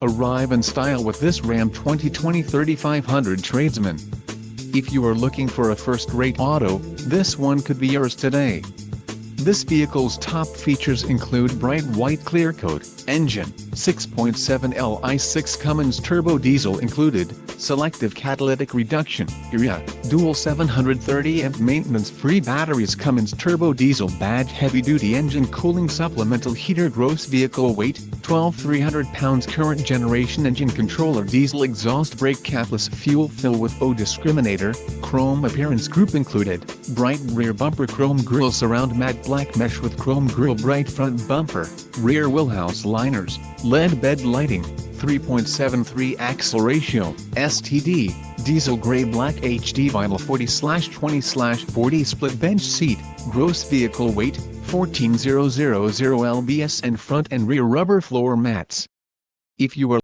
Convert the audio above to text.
Arrive in style with this Ram 2020 3500 Tradesman. If you are looking for a first-rate auto, this one could be yours today. This vehicle's top features include bright white clear coat, engine, 6.7 Li6 Cummins turbo diesel included, selective catalytic reduction, area, dual 730 amp maintenance-free batteries Cummins turbo diesel badge heavy-duty engine cooling supplemental heater gross vehicle weight, 12,300 pounds current generation engine controller diesel exhaust brake capless fuel fill with O discriminator, chrome appearance group included, bright rear bumper chrome grille surround matte black mesh with chrome grille bright front bumper, rear wheelhouse liners, LED bed lighting, 3.73 axle ratio, STD, diesel gray black HD vinyl 40/20/40 split bench seat, gross vehicle weight, 14,000 lbs and front and rear rubber floor mats. If you are